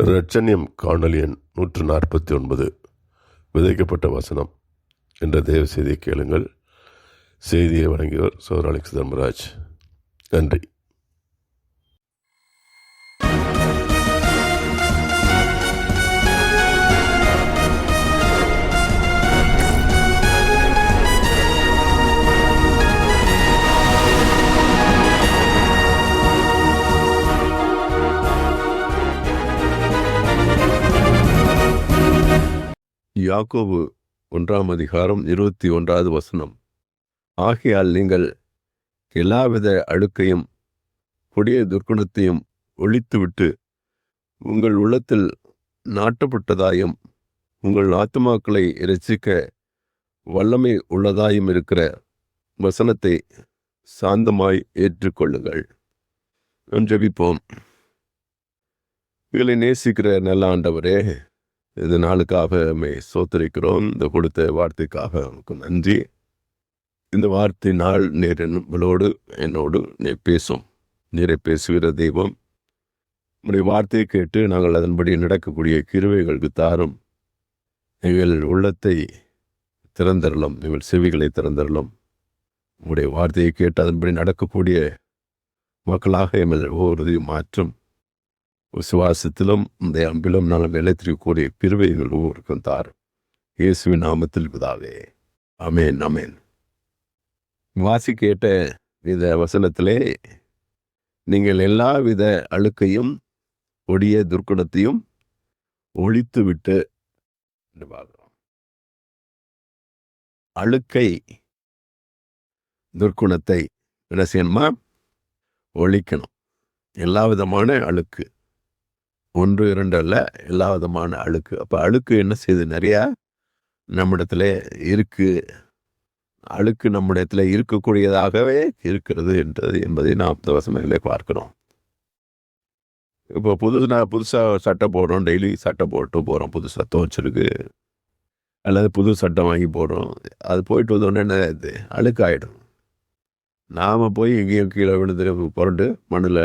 இரட்சணியம் காணொலி எண் 149 விதைக்கப்பட்ட வசனம் என்ற தேவ செய்தியை கேளுங்கள். செய்தியை வழங்கியவர் சகோதரர் அலெக்ஸ் தர்மராஜ். நன்றி. யாக்கோபு 1:21 ஆகையால் நீங்கள் எல்லாவித அழுக்கையும் கொடிய துர்க்குணத்தையும் ஒழித்துவிட்டு உங்கள் உள்ளத்தில் நாட்டப்பட்டதாயும் உங்கள் ஆத்துமாக்களை இரட்சிக்க வல்லமை உள்ளதாயும் இருக்கிற வசனத்தை சாந்தமாய் ஏற்றுக்கொள்ளுங்கள். ஜெபிப்போம். இதை நேசிக்கிற நல்ல ஆண்டவரே, இந்த நாளுக்காக சோத்தரிக்கிறோம். இந்த கொடுத்த வார்த்தைக்காக உனக்கு நன்றி. இந்த வார்த்தை நாள் நீர் என்னோடு நீர் பேசும். நீரை பேசுகிற தெய்வம். உடைய வார்த்தையை கேட்டு நாங்கள் அதன்படி நடக்கக்கூடிய கிருபைகளுக்கு தாரும். எங்கள் உள்ளத்தை திறந்தரலாம், எங்கள் செவிகளை திறந்தரலாம். உடைய வார்த்தையை கேட்டு அதன்படி நடக்கக்கூடிய மக்களாக எங்கள் ஒவ்வொருதையும் மாற்றும். விசுவாசத்திலும் இந்த அன்பிலும் நாங்கள் நிலைத்திருக்கக்கூடிய கிருபைகள் ஒவ்வொருக்கும் தாரும். இயேசுவின் நாமத்தில் பிதாவே, ஆமென் ஆமென். வாசி கேட்ட இந்த வசனத்திலே நீங்கள் எல்லா வித அழுக்கையும் கொடிய துர்க்குணத்தையும் ஒழித்து விட்டு பார்க்கிறோம். அழுக்கை துர்க்குணத்தை என்ன செய்யணுமா? ஒழிக்கணும். எல்லா விதமான அழுக்கு, 1 2 அல்ல, எல்லா விதமான அழுக்கு. அப்போ அழுக்கு என்ன செய்யுது? நிறையா நம்மிடத்துல இருக்கு. அழுக்கு நம்மிடத்துல இருக்கக்கூடியதாகவே இருக்கிறது என்பதை நாம் இந்த வசனங்களே பார்க்கிறோம். இப்போ புதுசாக சட்டை போடுறோம், டெய்லி சட்டை போட்டு போகிறோம். புது சத்தம் வச்சிருக்கு, அல்லது புது சட்டை வாங்கி போடுறோம். அது போயிட்டு வந்தோடனே என்ன இது அழுக்காயிடும். நாம் போய் எங்கேயும் கீழே விழுந்து புரண்டு மண்ணில்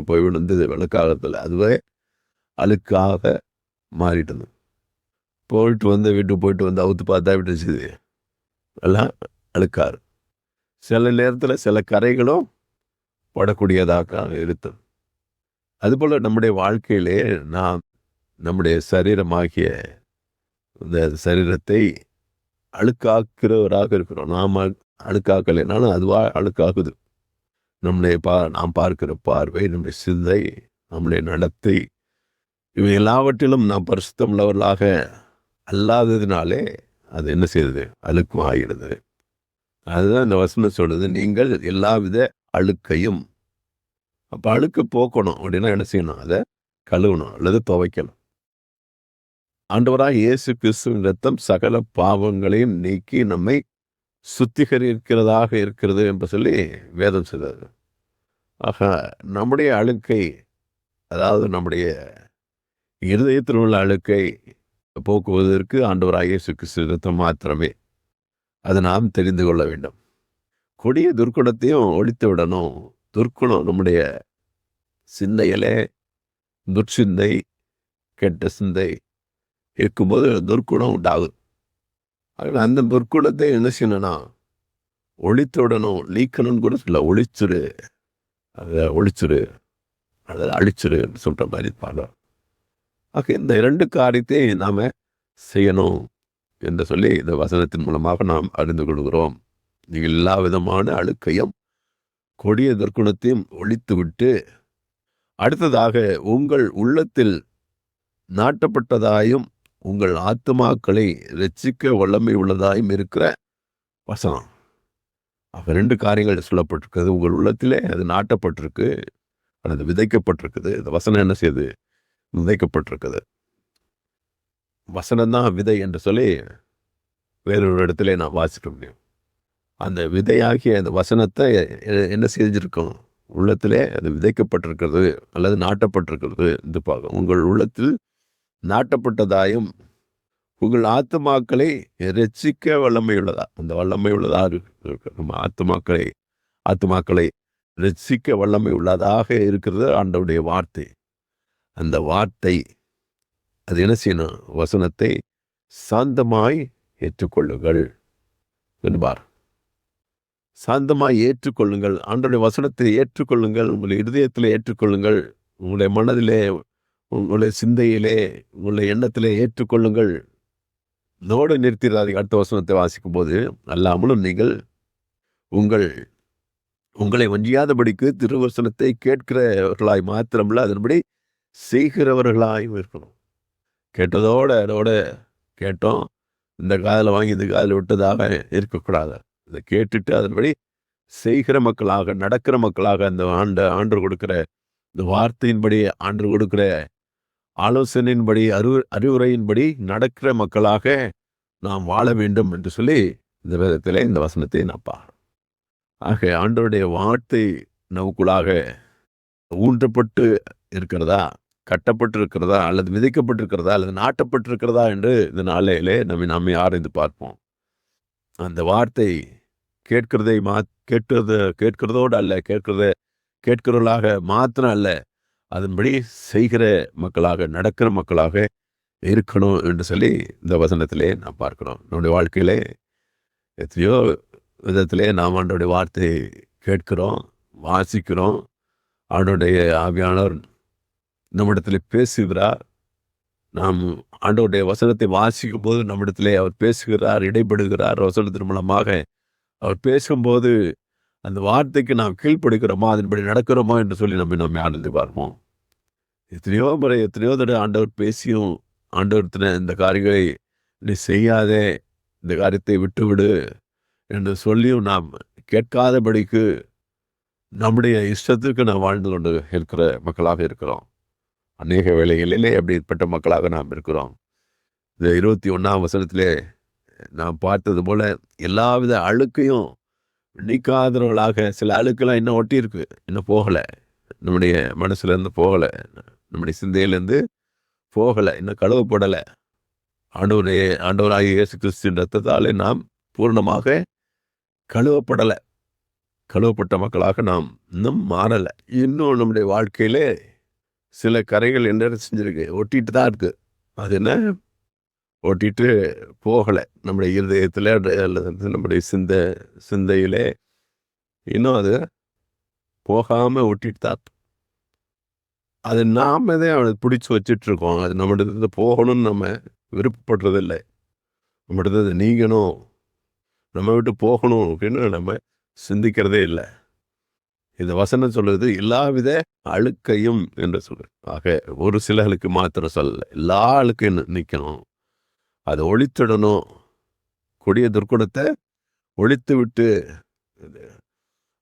போய் விழுந்து விளக்காகத்தில் அதுவே அழுக்காக மாறிட்டது. போயிட்டு வந்து வீட்டுக்கு போயிட்டு வந்து அவுத்து பார்த்தா விட்டுச்சுது எல்லாம் அழுக்காரு. சில நேரத்தில் சில கரைகளும் படக்கூடியதாக இருத்தது. அதுபோல் நம்முடைய வாழ்க்கையிலே நாம் நம்முடைய சரீரமாகிய இந்த சரீரத்தை அழுக்காக்குறவராக இருக்கிறோம். நாம் அழுக்காக்கலைனாலும் அதுவாக அழுக்காகுது. நம்முடைய நாம் பார்க்கிற பார்வை, நம்முடைய சிந்தை, நம்முடைய நடத்தை, இவை எல்லாவற்றிலும் நாம் பரிசுத்தம் உள்ளவர்களாக அல்லாததினாலே அது என்ன செய்யுது? அழுக்கும் ஆகிறது. அதுதான் இந்த வசனம் சொல்லுது, நீங்கள் எல்லாவித அழுக்கையும். அப்போ அழுக்கு போக்கணும் அப்படின்னா என்ன செய்யணும்? அதை கழுவணும் அல்லது துவைக்கணும். ஆண்டவராக இயேசு கிறிஸ்துவின் இரத்தம் சகல பாவங்களையும் நீக்கி நம்மை சுத்திகரிக்கிறதாக இருக்கிறது என்று சொல்லி வேதம் சொல்லுது. ஆக நம்முடைய அழுக்கை, அதாவது நம்முடைய இருதயத்தில் உள்ள அழுக்கை போக்குவதற்கு ஆண்டவராக இயேசு கிறிஸ்து இரத்தம் மாத்திரமே. அதை நாம் தெரிந்து கொள்ள வேண்டும். கொடிய துர்க்குணத்தையும் ஒழித்து விடணும். துர்க்குணம் நம்முடைய சிந்தையிலே துர்சிந்தை, கெட்ட சிந்தை இருக்கும்போது துர்க்குணம் உண்டாகுது. அந்த துர்க்குணத்தை என்ன செய்யணும்னா ஒழித்து விடணும். நீக்கணும்னு கூட சொல்ல, ஒழிச்சிரு, அதை ஒழிச்சிரு, அதை அழிச்சிரு சொல்கிற மாதிரி பாடம். ஆக இந்த 2 காரியத்தையும் நாம் செய்யணும் என்று சொல்லி இந்த வசனத்தின் மூலமாக நாம் அறிந்து கொள்கிறோம். நீங்கள் எல்லா விதமான அழுக்கையும் கொடிய துர்க்குணத்தையும் ஒழித்து விட்டு, அடுத்ததாக உங்கள் உள்ளத்தில் நாட்டப்பட்டதாயும் உங்கள் ஆத்துமாக்களை இரட்சிக்க வல்லமை உள்ளதாயும் இருக்கிற வசனம். ஆக 2 காரியங்கள் சொல்லப்பட்டிருக்கிறது. உங்கள் உள்ளத்திலே அது நாட்டப்பட்டிருக்கு, அது விதைக்கப்பட்டிருக்குது. இந்த வசனம் என்ன செய்யுது? விதைக்கப்பட்டிருக்குது. வசனம்தான் விதை என்று சொல்லி வேறொரு இடத்துல நான் வாசிக்க முடியும். அந்த விதையாகிய அந்த வசனத்தை என்ன செஞ்சிருக்கோம்? உள்ளத்திலே அது விதைக்கப்பட்டிருக்கிறது அல்லது நாட்டப்பட்டிருக்கிறது என்று பார்க்க. உங்கள் உள்ளத்தில் நாட்டப்பட்டதாயும் உங்கள் ஆத்துமாக்களை இரட்சிக்க வல்லமை உள்ளதா. அந்த வல்லமை உள்ளதா இருக்கு. நம்ம ஆத்துமாக்களை இரட்சிக்க வல்லமை உள்ளதாக இருக்கிறது ஆண்டவருடைய வார்த்தை. அந்த வார்த்தை அது என்ன செய்யணும்? வசனத்தை சாந்தமாய் ஏற்றுக்கொள்ளுங்கள் என்பார். சாந்தமாய் ஏற்றுக்கொள்ளுங்கள். ஆண்டவருடைய வசனத்தை ஏற்றுக்கொள்ளுங்கள். உங்களுடைய இருதயத்திலே ஏற்றுக்கொள்ளுங்கள். உங்களுடைய மனதிலே, உங்களுடைய சிந்தையிலே, உங்களுடைய எண்ணத்திலே ஏற்றுக்கொள்ளுங்கள். இதோடு நிறுத்திடாதீங்க. அடுத்த வசனத்தை வாசிக்கும் போது, அல்லாமலும் நீங்கள் உங்களை வஞ்சியாதபடிக்கு திருவசனத்தை கேட்கிறவர்களாய் மாத்திரமல்ல, அதன்படி செய்கிறவர்களாயும் இருக்கணும். அதோட கேட்டோம், இந்த காதில் வாங்கி இந்த காதில் விட்டதாக இருக்கக்கூடாது. இதை கேட்டுட்டு அதன்படி செய்கிற மக்களாக, நடக்கிற மக்களாக, அந்த ஆண்டு கொடுக்கிற இந்த வார்த்தையின்படி, ஆண்டு கொடுக்கிற ஆலோசனையின்படி, அறிவுரையின்படி நடக்கிற மக்களாக நாம் வாழ வேண்டும் என்று சொல்லி இந்த விதத்திலே இந்த வசனத்தை நான் பார்க்கிறோம். ஆக ஆண்டவருடைய வார்த்தை நமக்குள்ளாக ஊன்றப்பட்டு இருக்கிறதா, கட்டப்பட்டு இருக்கிறதா, அல்லது விதைக்கப்பட்டிருக்கிறதா, அல்லது நாட்டப்பட்டிருக்கிறதா என்று இந்த நாளையிலே நம்மை ஆராய்ந்து பார்ப்போம். அந்த வார்த்தை கேட்கிறதோடு அல்ல, கேட்கிறவர்களாக மாத்திரம் அல்ல, அதன்படி செய்கிற மக்களாக, நடக்கிற மக்களாக இருக்கணும் என்று சொல்லி இந்த வசனத்திலே நாம் பார்க்கிறோம். நம்முடைய வாழ்க்கையிலே எத்தனையோ விதத்திலே நாம் ஆண்டவருடைய வார்த்தை கேட்கிறோம், வாசிக்கிறோம். ஆண்டவருடைய ஆவியானவர் நம்மிடத்தில் பேசுகிறார். நாம் ஆண்டவருடைய வசனத்தை வாசிக்கும் போது நம்மிடத்திலே அவர் பேசுகிறார், இடைப்படுகிறார். வசனத்தின் மூலமாக அவர் பேசும்போது அந்த வார்த்தைக்கு நாம் கீழ்ப்படுகிறோமா, அதன்படி நடக்கிறோமா என்று சொல்லி நம்மை ஆழ்ந்து பார்ப்போம். எத்தனையோ முறை, எத்தனையோ தடவை ஆண்டவர் பேசியும், ஆண்டவர்த்தின இந்த காரியங்களை நீ செய்யாதே, இந்த காரியத்தை விட்டுவிடு என்று சொல்லியும் நாம் கேட்காதபடிக்கு நம்முடைய இஷ்டத்துக்கு நாம் வாழ்ந்து கொண்டு இருக்கிற மக்களாக இருக்கிறோம். அநேக வேளைகளிலே அப்படிப்பட்ட மக்களாக நாம் இருக்கிறோம். இந்த 21ஆம் வசனத்திலே நாம் பார்த்தது போல எல்லாவித அழுக்கையும் நீக்காதவர்களாக, சில அழுக்கெல்லாம் இன்னும் ஒட்டி இருக்கு, இன்னும் போகலை, நம்முடைய மனசுலேருந்து போகலை, நம்முடைய சிந்தையிலேருந்து போகலை, இன்னும் கழுவப்படலை. ஆண்டவராகிய இயேசு கிறிஸ்துவின் ரத்தத்தாலே நாம் பூர்ணமாக கழுவப்படலை. கழுவப்பட்ட மக்களாக நாம் இன்னும் மாறலை. இன்னும் நம்முடைய வாழ்க்கையிலே சில கரைகள் என்ன செஞ்சிருக்கு, ஒட்டிட்டு தான் இருக்கு. அது என்ன, ஒட்டிட்டு போகலை. நம்முடைய இருதயத்தில் அல்லது நம்முடைய சிந்தையிலே இன்னும் அது போகாமல் ஒட்டிட்டு தான். அது நாம் அவனை பிடிச்சி வச்சிட்ருக்கோம். அது நம்மகிட்ட போகணும்னு நம்ம விருப்பப்படுறதில்லை. நம்மகிட்ட அது நீங்கணும், நம்ம விட்டு போகணும் அப்படின்னு நம்ம சிந்திக்கிறதே இல்லை. இந்த வசனம் சொல்லுது எல்லாவித அழுக்கையும் என்று சொல்லு. ஆக ஒரு சிலர்களுக்கு மாத்திரம் சொல்லலை, எல்லா அழுக்கையும் நிற்கணும், அதை ஒழித்திடணும். கொடிய துர்க்குணத்தை ஒழித்து விட்டு,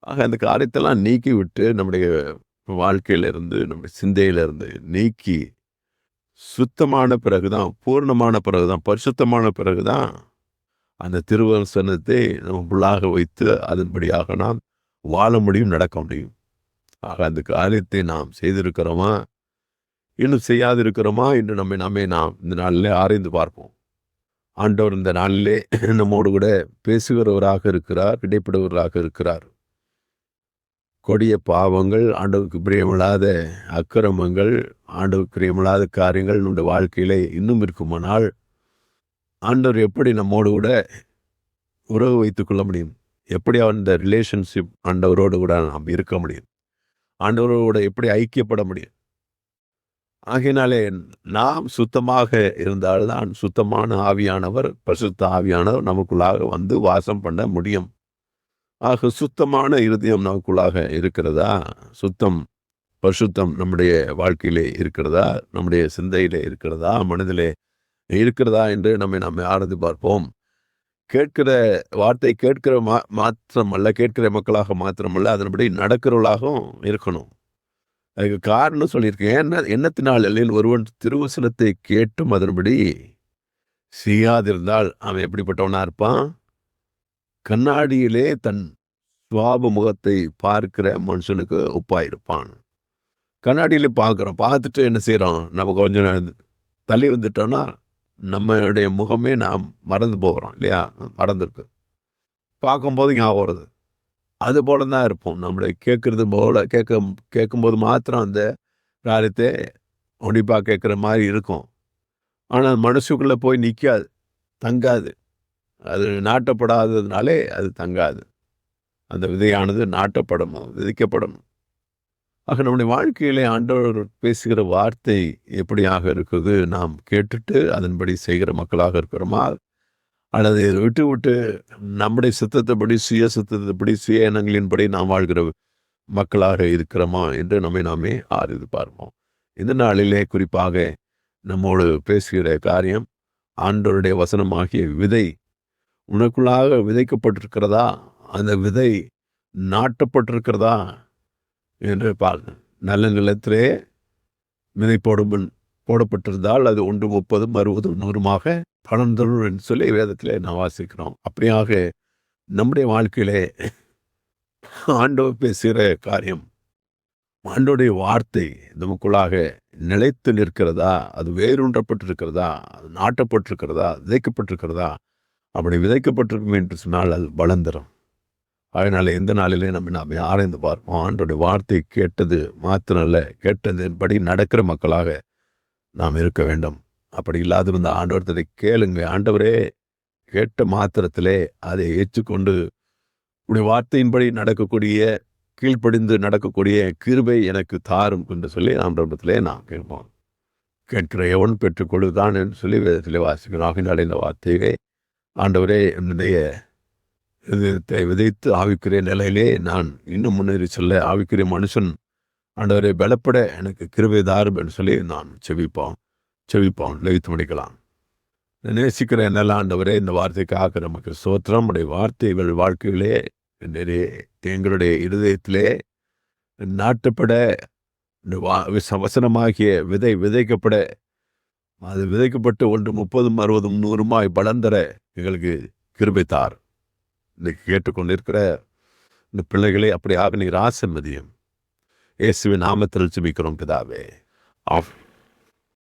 ஆக அந்த காரியத்தெல்லாம் நீக்கி விட்டு நம்முடைய வாழ்க்கையிலிருந்து, நம்முடைய சிந்தையிலிருந்து நீக்கி சுத்தமான பிறகுதான், பூர்ணமான பிறகுதான், பரிசுத்தமான பிறகுதான் அந்த திருவசனத்தை நமக்குள்ளாக வைத்து அதன்படியாக நாம் வாழ முடியும், நடக்க முடியும். ஆக அந்த காரியத்தை நாம் செய்திருக்கிறோமா, இன்னும் செய்யாதிருக்கிறோமா என்று நாம் இந்த நாளிலே ஆராய்ந்து பார்ப்போம். ஆண்டவர் இந்த நாளிலே நம்மோடு கூட பேசுகிறவராக இருக்கிறார், இடைப்படுவராக இருக்கிறார். கொடிய பாவங்கள், ஆண்டவருக்கு பிரியமில்லாத அக்கிரமங்கள், ஆண்டவருக்கு பிரியமில்லாத காரியங்கள் நம்முடைய வாழ்க்கையிலே இன்னும் இருக்குமானால் ஆண்டவர் எப்படி நம்மோடு கூட உறவு வைத்து கொள்ள முடியும்? எப்படி அந்த ரிலேஷன்ஷிப் ஆண்டவரோடு கூட நாம் இருக்க முடியும்? ஆண்டவரோடு எப்படி ஐக்கியப்பட முடியும்? ஆகையினாலே நாம் சுத்தமாக இருந்தால்தான் சுத்தமான ஆவியானவர், பரிசுத்த ஆவியானவர் நமக்குள்ளாக வந்து வாசம் பண்ண முடியும். ஆக சுத்தமான இருதயம் நமக்குள்ளாக இருக்கிறதா? பரிசுத்தம் நம்முடைய வாழ்க்கையிலே இருக்கிறதா? நம்முடைய சிந்தையிலே இருக்கிறதா? மனதிலே இருக்கிறதா என்று நம்மை ஆராய்ந்து பார்ப்போம். கேட்கிற வார்த்தை கேட்கிற மாத்திரமல்ல, கேட்கிற மக்களாக மாத்திரமல்ல, அதன்படி நடக்கிறவர்களாகவும் இருக்கணும். அதுக்கு காரணம் சொல்லியிருக்கேன். எண்ணத்தினால் ஒருவன் திருவசனத்தை கேட்டும் அதன்படி செய்யாதிருந்தால் அவன் எப்படிப்பட்டவனா இருப்பான்? கண்ணாடியிலே தன் சுவாப முகத்தை பார்க்கிற மனுஷனுக்கு ஒப்பாயிருப்பான். கண்ணாடியிலே பார்க்குறோம், பார்த்துட்டு என்ன செய்கிறோம், நம்ம கொஞ்சம் தள்ளி வந்துட்டோம்னா நம்மளுடைய முகமே நாம் மறந்து போகிறோம் இல்லையா? மறந்துருக்கு, பார்க்கும்போது ஞாபகம் வருது. அது போல தான் இருப்போம். நம்மளை கேட்குறது போல கேட்கும்போது மாத்திரம் அந்த காரியத்தை உன்னிப்பாக கேட்குற மாதிரி இருக்கும். ஆனால் மனசுக்குள்ளே போய் நிற்காது, தங்காது. அது நாட்டப்படாததுனாலே அது தங்காது. அந்த விதையானது நாட்டப்படணும், விதைக்கப்படணும். ஆக நம்முடைய வாழ்க்கையிலே ஆண்டவர் பேசுகிற வார்த்தை எப்படியாக இருக்குது? நாம் கேட்டுட்டு அதன்படி செய்கிற மக்களாக இருக்கிறோமா? அல்லது இதை விட்டு விட்டு நம்முடைய சித்தத்தைப்படி, சுய சித்தத்தைப்படி, சுய எண்ணங்களின்படி நாம் வாழ்கிற மக்களாக இருக்கிறோமா என்று நம்மை நாமே ஆராய்ந்து பார்ப்போம். இந்த நாளிலே குறிப்பாக நம்மோடு பேசுகிற காரியம், ஆண்டவருடைய வசனமாகிய விதை உனக்குள்ளாக விதைக்கப்பட்டிருக்கிறதா? அந்த விதை நாட்டப்பட்டிருக்கிறதா என்று பாருங்கள். நல்ல நிலத்திலே விதை போடப்பட்டிருந்தால் அது 1 30 60 100 பலன் தரும் என்று சொல்லி வேதத்திலே நாம் வாசிக்கிறோம். அப்படியாக நம்முடைய வாழ்க்கையிலே ஆண்டவர் பேசுகிற காரியம், ஆண்டவருடைய வார்த்தை நமக்குள்ளாக நிலைத்து நிற்கிறதா? அது வேரூன்றப்பட்டிருக்கிறதா? அது நாட்டப்பட்டிருக்கிறதா? விதைக்கப்பட்டிருக்கிறதா? அப்படி விதைக்கப்பட்டிருக்கும் என்று சொன்னால் அது பலன் தரும். அதனால் எந்த நாளிலே நாம் ஆராய்ந்து பார்ப்போம். ஆண்டவருடைய வார்த்தை கேட்டது மாத்திரமல்ல, கேட்டதின்படி நடக்கிற மக்களாக நாம் இருக்க வேண்டும். அப்படி இல்லாதிருந்த ஆண்டவரத்தை கேளுங்க. ஆண்டவரே, கேட்ட மாத்திரத்திலே அதை ஏற்றுக்கொண்டு உடைய வார்த்தையின்படி நடக்கக்கூடிய, கீழ்ப்படிந்து நடக்கக்கூடிய கிருபை எனக்கு தாரும் என்று சொல்லி ஆண்டவரத்திலே நாம் கேட்போம். கேட்கிற எவன் பெற்றுக்கொள்ளுதான் என்று சொல்லி வேதத்திலே வாசிக்கிறோம். ஆகினாலே இந்த வார்த்தையை ஆண்டவரே, என்னுடைய இதயத்தை விதைத்து ஆவிக்குரிய நிலையிலே நான் இன்னும் முன்னேறி சொல்ல ஆவிக்குரிய மனுஷன் ஆண்டவரை பலப்பட எனக்கு கிருபை தாரும் என்று சொல்லி நான் செவிப்போம் லெவித்து முடிக்கலாம். நேசிக்கிற நல்ல ஆண்டவரே, இந்த வார்த்தைக்காக நமக்கு ஸ்தோத்திரம். உடைய வார்த்தைகள் வாழ்க்கையிலே எங்களுடைய இருதயத்திலே நாட்டப்பட, வசனமாகிய விதை விதைக்கப்பட, அது விதைக்கப்பட்டு 1 30 60 100 பலன் தர எங்களுக்கு கிருபை தார். இன்னைக்கு கேட்டுக்கொண்டிருக்கிற இந்த பிள்ளைகளை அப்படியாக நீர் ஆசீர்வதியும். இயேசுவின் நாமத்தில் ஜெபிக்கிறோம் பிதாவே. ஆமென்.